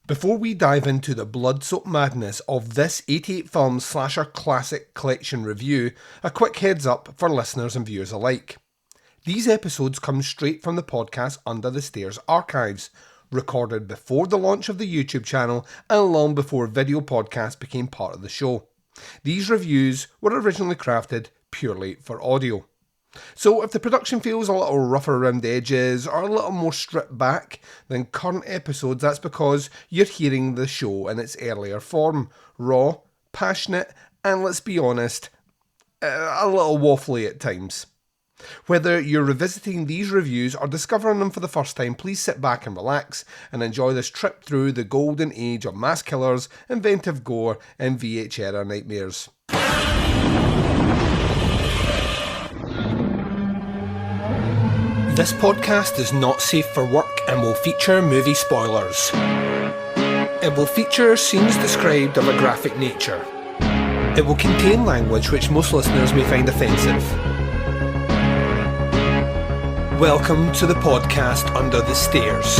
Before we dive into the blood-soaked madness of this 88 film slasher classic collection review, a quick heads up for listeners and viewers alike. These episodes come straight from the podcast Under the Stairs archives, recorded before the launch of the YouTube channel and long before video podcasts became part of the show. These reviews were originally crafted purely for audio. So if the production feels a little rougher around the edges or a little more stripped back than current episodes, that's because you're hearing the show in its earlier form, raw, passionate, and let's be honest, a little waffly at times. Whether you're revisiting these reviews or discovering them for the first time, please sit back and relax and enjoy this trip through the golden age of mass killers, inventive gore, and VH era nightmares. This podcast is not safe for work and will feature movie spoilers. It will feature scenes described of a graphic nature. It will contain language which most listeners may find offensive. Welcome to the podcast Under the Stairs.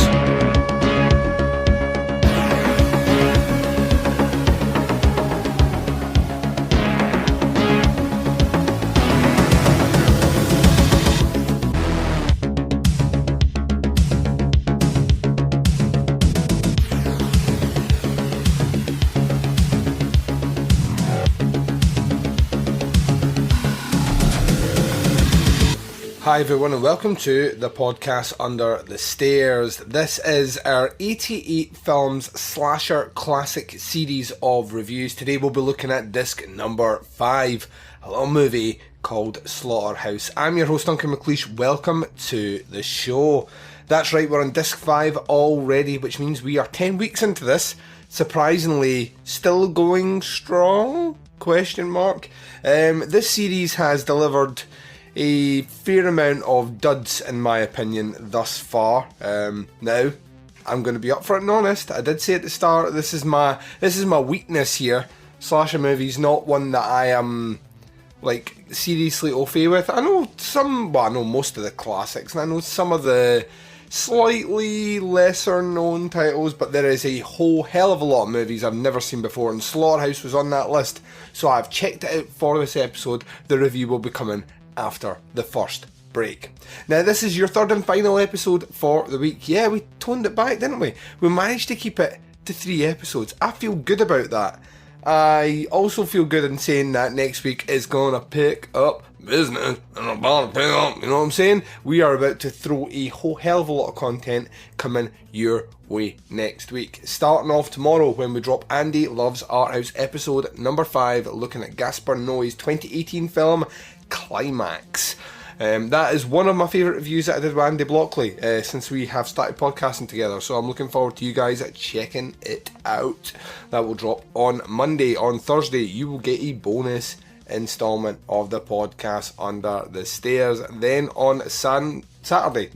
Hi everyone and welcome to the podcast Under the Stairs. This is our 88 films slasher classic series of reviews. Today we'll be looking at disc number 5, a little movie called Slaughterhouse. I'm your host Duncan. Welcome to the show. That's right, we're on disc 5 already, which means we are 10 weeks into this. Surprisingly, still going strong? ? This series has delivered a fair amount of duds in my opinion thus far. Now, I'm going to be upfront and honest. I did say at the start, this is my weakness here. Slasher movies, not one that I am seriously au fait with. I know most of the classics, and I know some of the slightly lesser known titles, but there is a whole hell of a lot of movies I've never seen before, and Slaughterhouse was on that list, so I've checked it out for this episode. The review will be coming after the first break. Now, this is your third and final episode for the week. Yeah, we toned it back, didn't we? We managed to keep it to 3 episodes. I feel good about that. I also feel good in saying that next week is gonna pick up business, and about to pick up, you know what I'm saying? We are about to throw a whole hell of a lot of content coming your way next week. Starting off tomorrow when we drop Andy Loves Art House episode number 5, looking at Gaspar Noé's 2018 film Climax. That is one of my favourite reviews that I did with Andy Blockley since we have started podcasting together, so I'm looking forward to you guys checking it out. That will drop on Monday. On Thursday you will get a bonus installment of the podcast Under the Stairs. Then on Saturday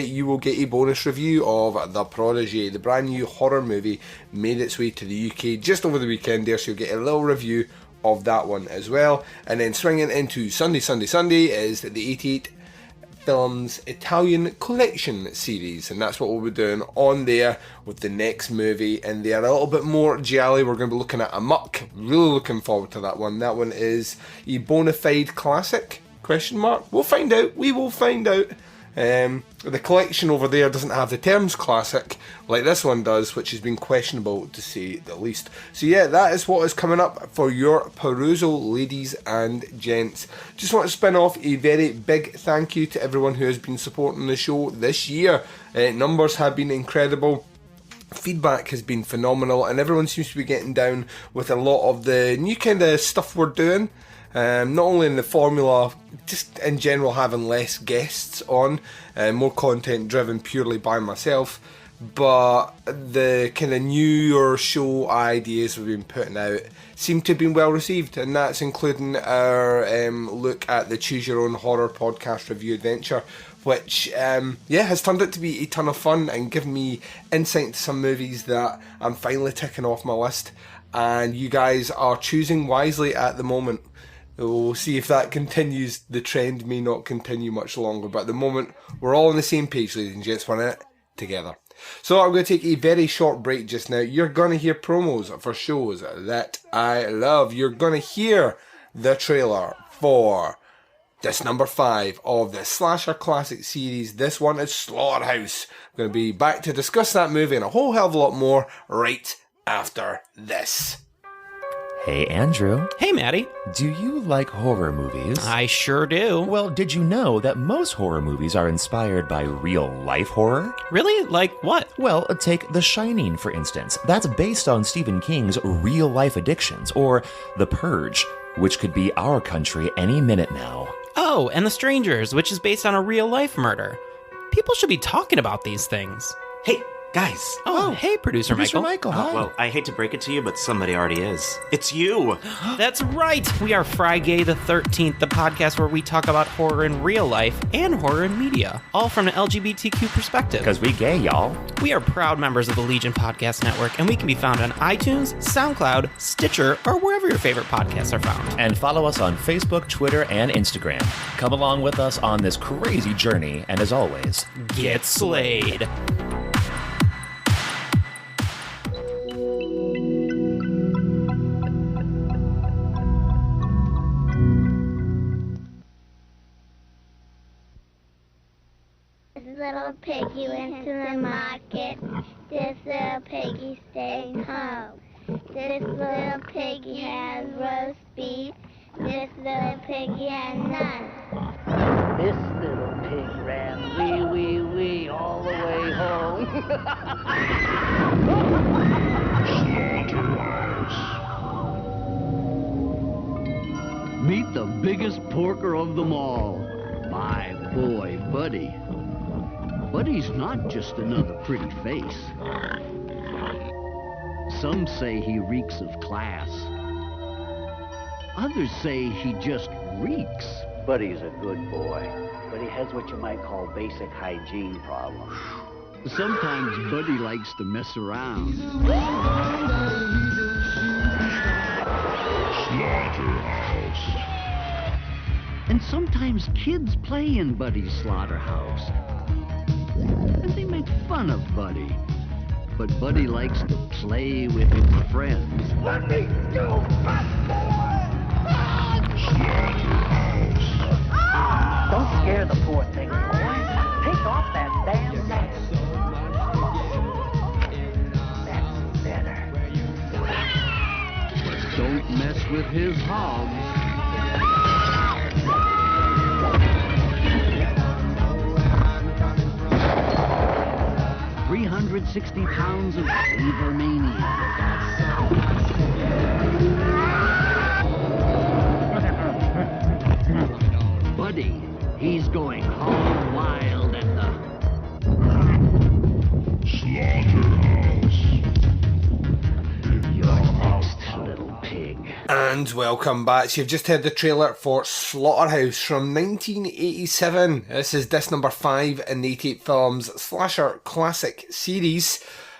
you will get a bonus review of The Prodigy, the brand new horror movie made its way to the UK just over the weekend there, so you'll get a little review of that one as well. And then swinging into Sunday is the 88 Films Italian Collection series, and that's what we'll be doing on there with the next movie in there. A little bit more giallo, we're going to be looking at Amok. Really looking forward to that one. That one is a bona fide classic? ? We'll find out. We will find out. The collection over there doesn't have the terms classic like this one does, which has been questionable to say the least. So yeah, that is what is coming up for your perusal, ladies and gents. Just want to spin off a very big thank you to everyone who has been supporting the show this year. Numbers have been incredible. Feedback has been phenomenal, and everyone seems to be getting down with a lot of the new kind of stuff we're doing. Not only in the formula, just in general having less guests on, more content driven purely by myself, but the kind of newer show ideas we've been putting out seem to have been well received, and that's including our look at the Choose Your Own Horror podcast review adventure, which has turned out to be a ton of fun and given me insight into some movies that I'm finally ticking off my list, and you guys are choosing wisely at the moment. We'll see if that continues. The trend may not continue much longer, but at the moment we're all on the same page, ladies and gents. We're in it together. So I'm going to take a very short break just now. You're going to hear promos for shows that I love. You're going to hear the trailer for this number 5 of the Slasher Classic series. This one is Slaughterhouse. I'm going to be back to discuss that movie and a whole hell of a lot more right after this. Hey, Andrew. Hey, Maddie. Do you like horror movies? I sure do. Well, did you know that most horror movies are inspired by real-life horror? Really? Like what? Well, take The Shining, for instance. That's based on Stephen King's real-life addictions, or The Purge, which could be our country any minute now. Oh, and The Strangers, which is based on a real-life murder. People should be talking about these things. Hey, guys. Oh, hey, Producer Michael. Hi. Well, I hate to break it to you, but somebody already is. It's you! That's right! We are Friday the 13th, the podcast where we talk about horror in real life and horror in media, all from an LGBTQ perspective. Because we gay, y'all. We are proud members of the Legion Podcast Network, and we can be found on iTunes, SoundCloud, Stitcher, or wherever your favorite podcasts are found. And follow us on Facebook, Twitter, and Instagram. Come along with us on this crazy journey, and as always, Get slayed! Little piggy went to the market. This little piggy stayed home. This little piggy has roast beef. This little piggy had none. This little pig ran wee, wee, wee all the way home. Slaughterhouse. Meet the biggest porker of them all, my boy, Buddy. Buddy's not just another pretty face. Some say he reeks of class. Others say he just reeks. Buddy's a good boy, but he has what you might call basic hygiene problems. Sometimes Buddy likes to mess around. Slaughterhouse. And sometimes kids play in Buddy's slaughterhouse. And they make fun of Buddy. But Buddy likes to play with his friends. Let me go, fat boy! Slaughterhouse. Don't scare the poor thing, boy. Take off that damn mask. That's better. But don't mess with his hogs. 360 pounds of flavor mania. Buddy, he's going hog wild at the Slaughterhouse. You're next, little pig. And welcome back. So you've just heard the trailer for Slaughterhouse from 1987. This is disc number 5 in the 88 Films Slasher Classic series.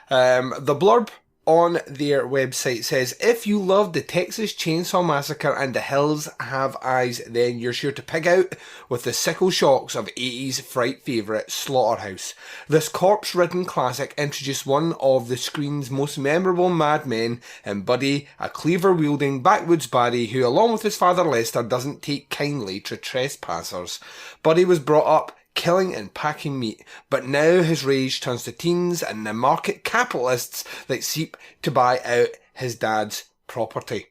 The blurb on their website says, if you love the Texas Chainsaw Massacre and The Hills Have Eyes, then you're sure to pig out with the sickle shocks of 80s fright favourite Slaughterhouse. This corpse-ridden classic introduced one of the screen's most memorable madmen in Buddy, a cleaver-wielding backwoods baddie who, along with his father Lester, doesn't take kindly to trespassers. Buddy was brought up killing and packing meat, but now his rage turns to teens and the market capitalists that seek to buy out his dad's property.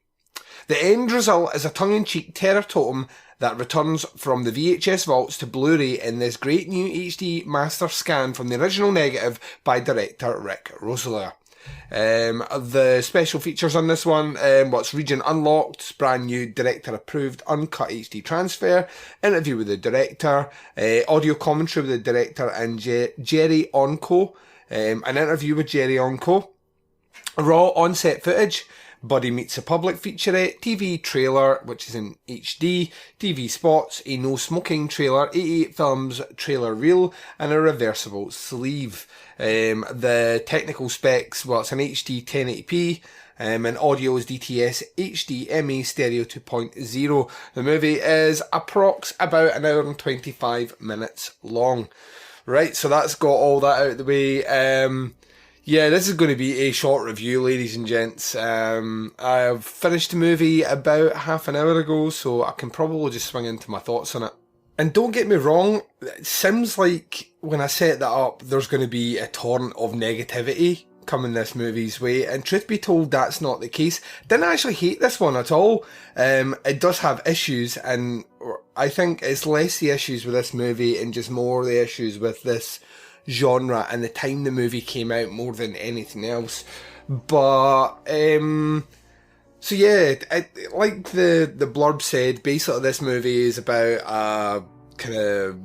The end result is a tongue-in-cheek terror totem that returns from the VHS vaults to Blu-ray in this great new HD master scan from the original negative by director Rick Rosler. The special features on this one, what's region unlocked, brand new director approved uncut HD transfer, interview with the director, audio commentary with the director and Jerry Onco, an interview with Jerry Onco, raw on-set footage, Buddy Meets the Public featurette, TV trailer, which is in HD, TV spots, a no smoking trailer, 88 Films trailer reel, and a reversible sleeve. The technical specs, well, it's an HD 1080p, and audio is DTS HDMI Stereo 2.0. The movie is about an hour and 25 minutes long. Right, so that's got all that out of the way. Yeah, this is going to be a short review, ladies and gents. I have finished the movie about half an hour ago, so I can probably just swing into my thoughts on it. And don't get me wrong, it seems like when I set that up, there's going to be a torrent of negativity coming this movie's way, and truth be told, that's not the case. Didn't actually hate this one at all. It does have issues, and I think it's less the issues with this movie and just more the issues with this genre and the time the movie came out more than anything else. But so yeah, like the blurb said, basically this movie is about a kind of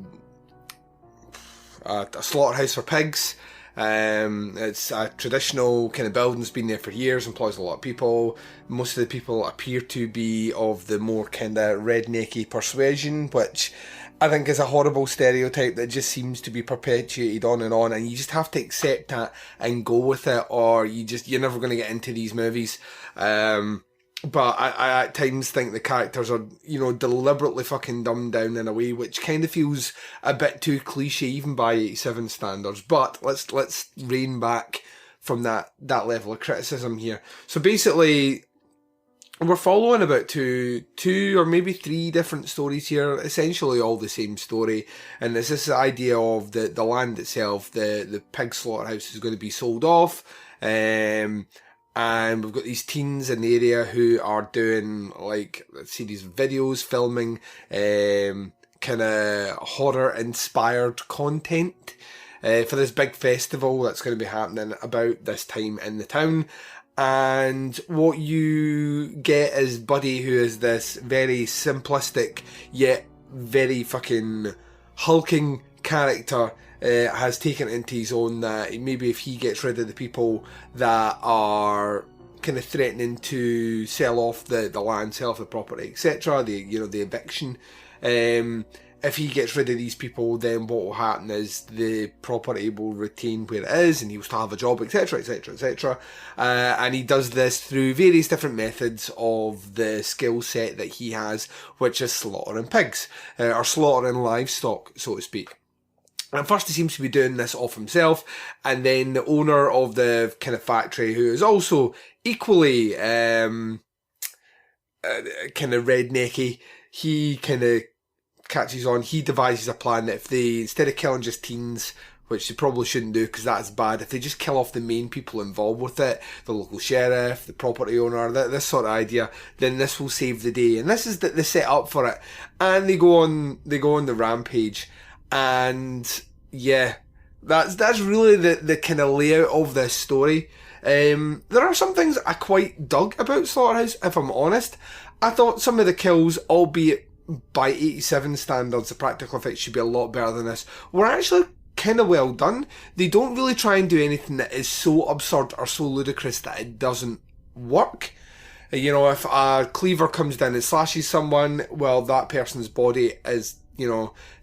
a slaughterhouse for pigs. It's a traditional kind of building that's been there for years, employs a lot of people. Most of the people appear to be of the more kind of rednecky persuasion, which I think is a horrible stereotype that just seems to be perpetuated on, and you just have to accept that and go with it, or you're never going to get into these movies. But I at times think the characters are, deliberately fucking dumbed down in a way which kind of feels a bit too cliche even by 87 standards. But let's rein back from that level of criticism here. So basically, we're following about two or maybe three different stories here, essentially all the same story. And there's this idea of the land itself, the pig slaughterhouse is going to be sold off. And we've got these teens in the area who are doing, like, let's see, these videos, filming kind of horror-inspired content for this big festival that's going to be happening about this time in the town. And what you get is Buddy, who is this very simplistic yet very fucking hulking character, has taken it into his own that maybe if he gets rid of the people that are kind of threatening to sell off the land, sell off the property, etc., the eviction, if he gets rid of these people, then what will happen is the property will retain where it is and he'll still have a job, etc., etc., etc. And he does this through various different methods of the skill set that he has, which is slaughtering pigs, or slaughtering livestock, so to speak. At first he seems to be doing this off himself, and then the owner of the kind of factory, who is also equally kind of rednecky, he kind of catches on. He devises a plan that if they, instead of killing just teens, which they probably shouldn't do because that's bad, if they just kill off the main people involved with it, the local sheriff, the property owner, this sort of idea, then this will save the day. And this is the set up for it. And they go on the rampage. And yeah, that's really the kind of layout of this story. There are some things I quite dug about Slaughterhouse, if I'm honest. I thought some of the kills, albeit by 87 standards, the practical effects should be a lot better than this, were actually kind of well done. They don't really try and do anything that is so absurd or so ludicrous that it doesn't work. If a cleaver comes down and slashes someone, well, that person's body is,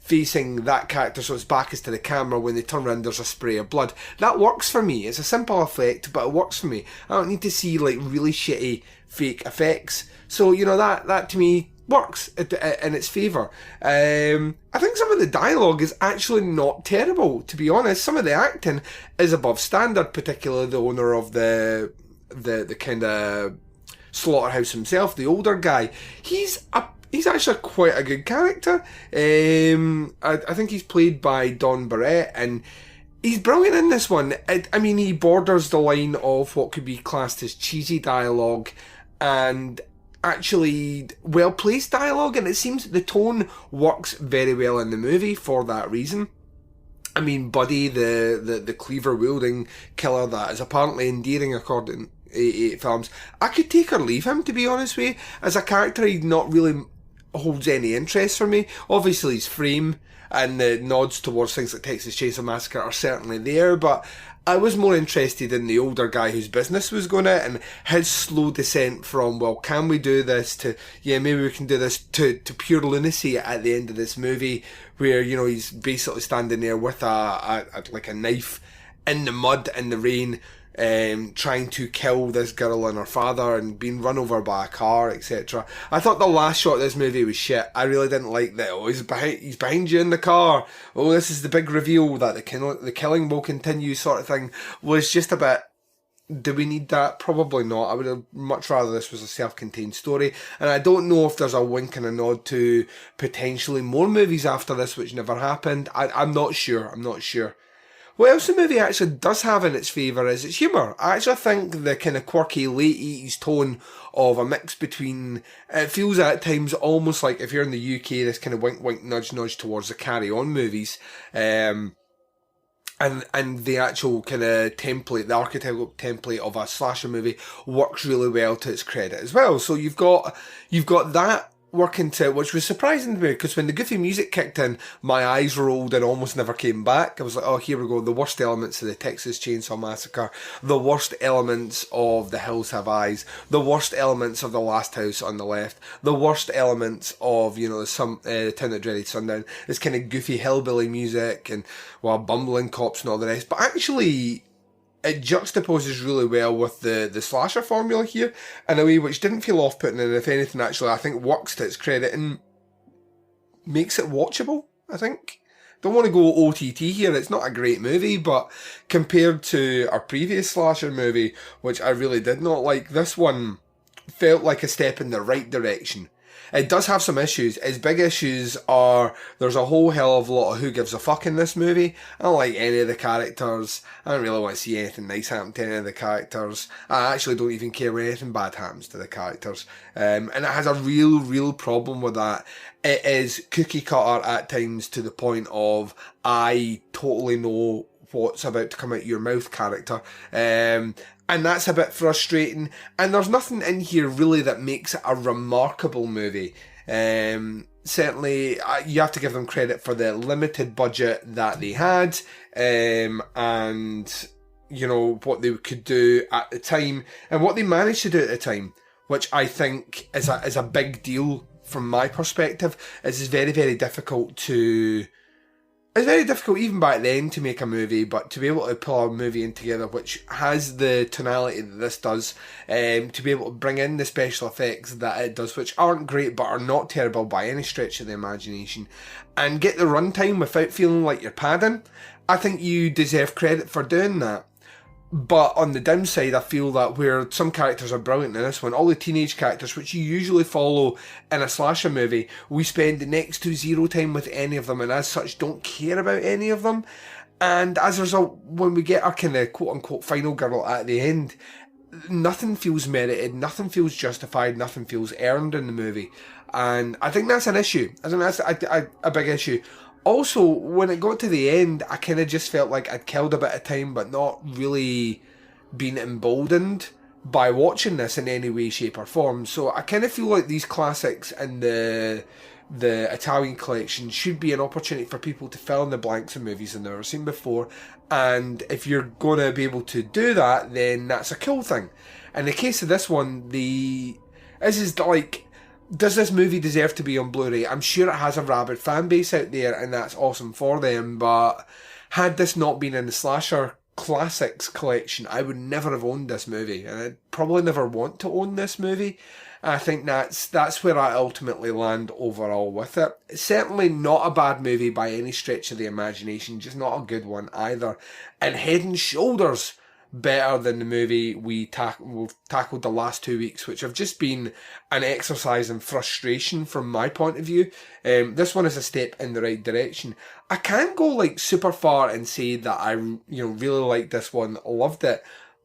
facing that character, so its back is to the camera. When they turn around, there's a spray of blood. That works for me. It's a simple effect, but it works for me. I don't need to see, like, really shitty fake effects. So, that to me works in its favour. I think some of the dialogue is actually not terrible, to be honest. Some of the acting is above standard, particularly the owner of the kind of slaughterhouse himself, the older guy. He's actually quite a good character. I think he's played by Don Barrett, and he's brilliant in this one. He borders the line of what could be classed as cheesy dialogue and actually well-placed dialogue, and it seems the tone works very well in the movie for that reason. Buddy, the cleaver-wielding killer that is apparently endearing according to films, I could take or leave him, to be honest with you. As a character, he not really holds any interest for me. Obviously his frame and the nods towards things like Texas Chainsaw Massacre are certainly there, but I was more interested in the older guy whose business was going out, and his slow descent from, well, can we do this, to, yeah, maybe we can do this, to pure lunacy at the end of this movie, where, he's basically standing there with a knife in the mud, in the rain, trying to kill this girl and her father and being run over by a car, etc. I thought the last shot of this movie was shit. I really didn't like that. Oh, he's behind you in the car. Oh, this is the big reveal that the killing will continue, sort of thing. Was just a bit. Do we need that? Probably not. I would have much rather this was a self-contained story. And I don't know if there's a wink and a nod to potentially more movies after this, which never happened. I'm not sure. What else the movie actually does have in its favour is its humour. I actually think the kind of quirky late 80s tone of a mix between, it feels at times almost like if you're in the UK, this kind of wink wink nudge nudge towards the Carry On movies. And the actual kind of template, the archetypal template of a slasher movie works really well to its credit as well. So you've got that working to, which was surprising to me, because when the goofy music kicked in, my eyes rolled and almost never came back. I was like, oh, here we go, the worst elements of the Texas Chainsaw Massacre, the worst elements of The Hills Have Eyes, the worst elements of The Last House on the Left, the worst elements of, the Town That Dreaded Sundown, this kind of goofy hillbilly music and, bumbling cops and all the rest. But actually, it juxtaposes really well with the slasher formula here in a way which didn't feel off-putting, and if anything, actually, I think works to its credit and makes it watchable, I think. Don't want to go OTT here, it's not a great movie, but compared to our previous slasher movie, which I really did not like, this one felt like a step in the right direction. It does have some issues. Its big issues are there's a whole hell of a lot of who gives a fuck in this movie. I don't like any of the characters. I don't really want to see anything nice happen to any of the characters. I actually don't even care when anything bad happens to the characters. And it has a real problem with that. It is cookie cutter at times to the point of I totally know what's about to come out your mouth character. And that's a bit frustrating. And there's nothing in here really that makes it a remarkable movie. Certainly, you have to give them credit for the limited budget that they had, and what they could do at the time, and what they managed to do at the time, which I think is a big deal from my perspective. It's very, very difficult to. It's very difficult even back then to make a movie, but to be able to pull a movie in together which has the tonality that this does, to be able to bring in the special effects that it does, which aren't great but are not terrible by any stretch of the imagination, and get the runtime without feeling like you're padding, I think you deserve credit for doing that. But on the downside, I feel that where some characters are brilliant in this one, all the teenage characters, which you usually follow in a slasher movie, we spend next to zero time with any of them, and as such don't care about any of them. And as a result, when we get our kind of quote-unquote final girl at the end, nothing feels merited, nothing feels justified, nothing feels earned in the movie. And I think that's an issue. I think that's a big issue. Also, when it got to the end, I kind of just felt like I'd killed a bit of time, but not really been emboldened by watching this in any way, shape or form. So I kind of feel like these classics in the Italian collection should be an opportunity for people to fill in the blanks of movies they've never seen before. And if you're going to be able to do that, then that's a cool thing. In the case of this one, does this movie deserve to be on Blu-ray? I'm sure it has a rabid fan base out there, and that's awesome for them, but had this not been in the Slasher Classics collection, I would never have owned this movie, and I'd probably never want to own this movie. I think that's where I ultimately land overall with it. It's certainly not a bad movie by any stretch of the imagination, just not a good one either. And head and shoulders better than the movie we've tackled the last 2 weeks, which have just been an exercise in frustration from my point of view. This one is a step in the right direction. I can't go super far and say that I really liked this one, loved it,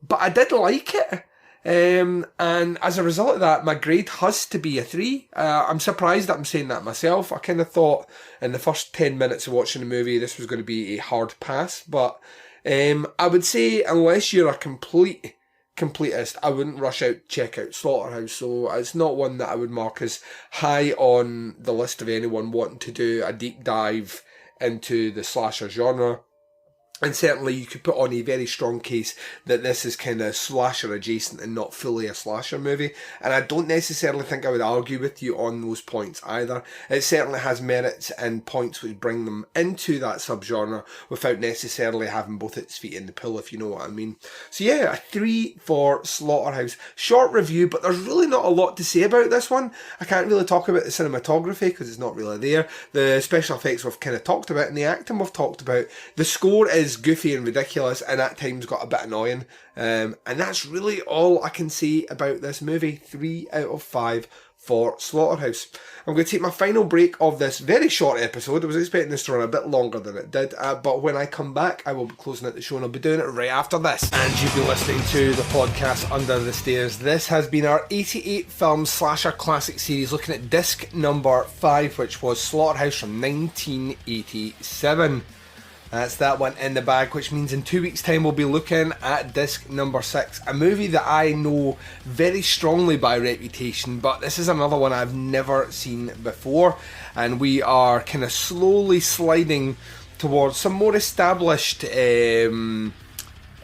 but I did like it. And as a result of that, my grade has to be a 3. I'm surprised that I'm saying that myself. I kind of thought in the first 10 minutes of watching the movie this was going to be a hard pass, but I would say unless you're a completist, I wouldn't rush out to check out Slaughterhouse. So it's not one that I would mark as high on the list of anyone wanting to do a deep dive into the slasher genre. And certainly you could put on a very strong case that this is kind of slasher adjacent and not fully a slasher movie. And I don't necessarily think I would argue with you on those points either. It certainly has merits and points which bring them into that subgenre without necessarily having both its feet in the pool, if you know what I mean. So yeah, a 3 for Slaughterhouse. Short review, but there's really not a lot to say about this one. I can't really talk about the cinematography because it's not really there. The special effects we've kind of talked about, and the acting we've talked about. The score is goofy and ridiculous and at times got a bit annoying, and that's really all I can say about this movie. 3 out of 5 for Slaughterhouse. I'm going to take my final break of this very short episode. I was expecting this to run a bit longer than it did, but when I come back I will be closing out the show and I'll be doing it right after this. And you've been listening to the podcast Under the Stairs. This has been our 88 film slasher classic series, looking at disc number 5, which was Slaughterhouse from 1987. That's that one in the bag, which means in 2 weeks' time we'll be looking at disc number 6, a movie that I know very strongly by reputation, but this is another one I've never seen before, and we are kind of slowly sliding towards some more established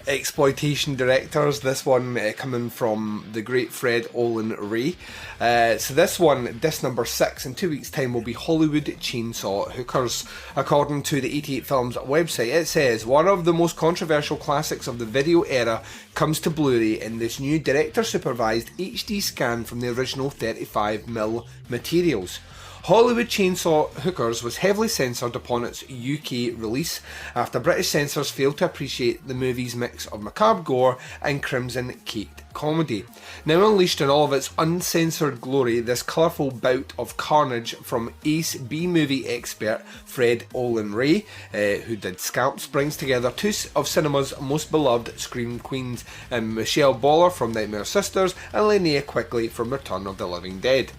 exploitation directors. This one coming from the great Fred Olen Ray. So this one, disc number 6, in 2 weeks' time will be Hollywood Chainsaw Hookers. According to the 88 Films website, it says, one of the most controversial classics of the video era comes to Blu-ray in this new director-supervised HD scan from the original 35mm materials. Hollywood Chainsaw Hookers was heavily censored upon its UK release after British censors failed to appreciate the movie's mix of macabre gore and crimson-caked comedy. Now unleashed in all of its uncensored glory, this colourful bout of carnage from ace B-movie expert Fred Olen Ray, who did Scalps, brings together two of cinema's most beloved scream queens, Michelle Boller from Nightmare Sisters and Linnea Quigley from Return of the Living Dead.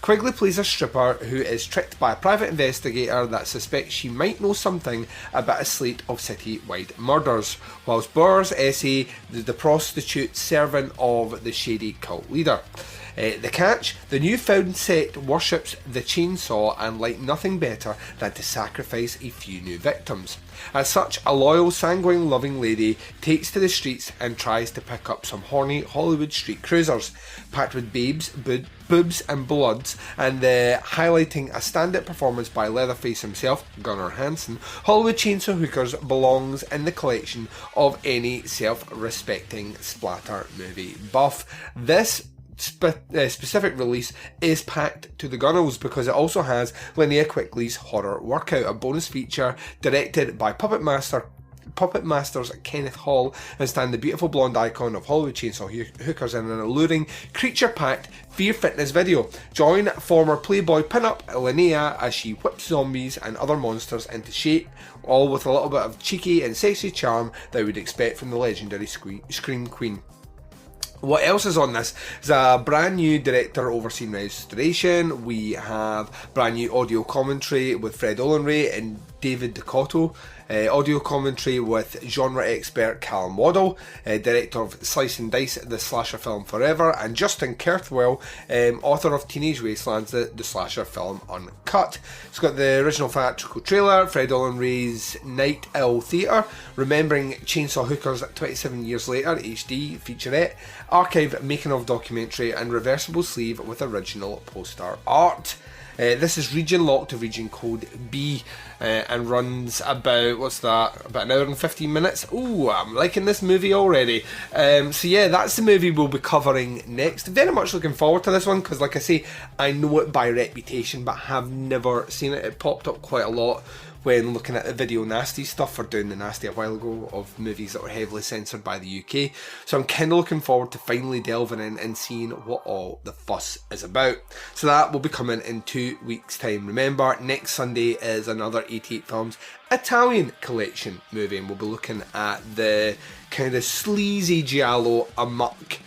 Quigley plays a stripper who is tricked by a private investigator that suspects she might know something about a slate of city-wide murders, whilst Burr's Essie, the prostitute servant of the shady cult leader. The catch, the newfound set worships the chainsaw and like nothing better than to sacrifice a few new victims. As such, a loyal, sanguine, loving lady takes to the streets and tries to pick up some horny Hollywood street cruisers, packed with babes, boobs and bloods, and highlighting a stand-up performance by Leatherface himself, Gunnar Hansen. Hollywood Chainsaw Hookers belongs in the collection of any self-respecting splatter movie buff. This specific release is packed to the gunnels because it also has Linnea Quigley's Horror Workout, a bonus feature directed by Puppet Masters Kenneth Hall, and stand the beautiful blonde icon of Hollywood Chainsaw Hookers in an alluring, creature-packed Fear Fitness video. Join former Playboy pin-up Linnea as she whips zombies and other monsters into shape, all with a little bit of cheeky and sexy charm that we would expect from the legendary Scream Queen. What else is on this? Is a brand new director overseeing restoration. We have brand new audio commentary with Fred Olen Ray and David Ducotto. Audio commentary with genre expert Callum Waddell, director of Slice and Dice, the slasher film Forever, and Justin Kurthwell, author of Teenage Wastelands, the slasher film Uncut. It's got the original theatrical trailer, Fred Olen Ray's Night Owl Theatre, Remembering Chainsaw Hookers 27 Years Later, HD featurette, archive making of documentary, and reversible sleeve with original poster art. This is region locked to region code B and runs about, about an hour and 15 minutes. Ooh, I'm liking this movie already. So yeah, that's the movie we'll be covering next. Very much looking forward to this one because, like I say, I know it by reputation but have never seen it. It popped up quite a lot when looking at the Video Nasty stuff for doing the Nasty a while ago of movies that were heavily censored by the UK. So I'm kind of looking forward to finally delving in and seeing what all the fuss is about. So that will be coming in 2 weeks' time. Remember, next Sunday is another 88 Films Italian collection movie, and we'll be looking at the kind of sleazy giallo Amok.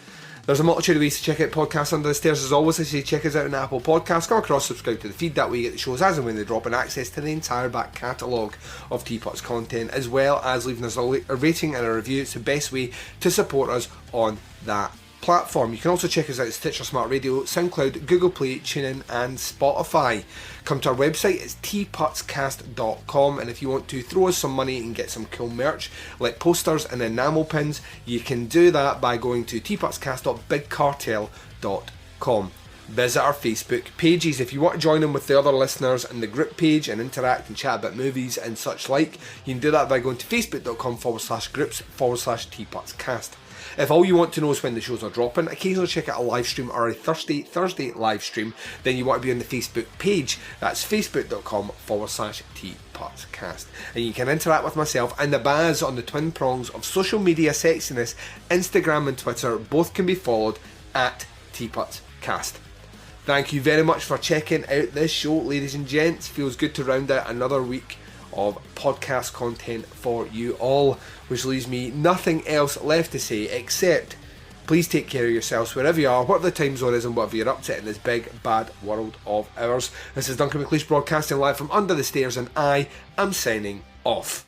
There's a multitude of ways to check out podcasts Under the Stairs. As always, I say check us out on Apple Podcasts. Come across, subscribe to the feed. That way you get the shows as and when they drop, and access to the entire back catalogue of Teapot's content, as well as leaving us a rating and a review. It's the best way to support us on that platform. You can also check us out at Stitcher Smart Radio, SoundCloud, Google Play, TuneIn and Spotify. Come to our website, it's tputscast.com, and if you want to throw us some money and get some cool merch like posters and enamel pins, you can do that by going to tputscast.bigcartel.com. Visit our Facebook pages if you want to join in with the other listeners in the group page and interact and chat about movies and such like. You can do that by going to facebook.com/groups/tputscast. If all you want to know is when the shows are dropping, occasionally check out a live stream or a Thursday live stream, then you want to be on the Facebook page. That's facebook.com/tputscast. And you can interact with myself and the Baz on the twin prongs of social media sexiness. Instagram and Twitter both can be followed at tputscast. Thank you very much for checking out this show, ladies and gents. Feels good to round out another week of podcast content for you all, which leaves me nothing else left to say except please take care of yourselves wherever you are, whatever the time zone is and whatever you're up to in this big bad world of ours. This is Duncan McLeish broadcasting live from under the stairs, and I am signing off.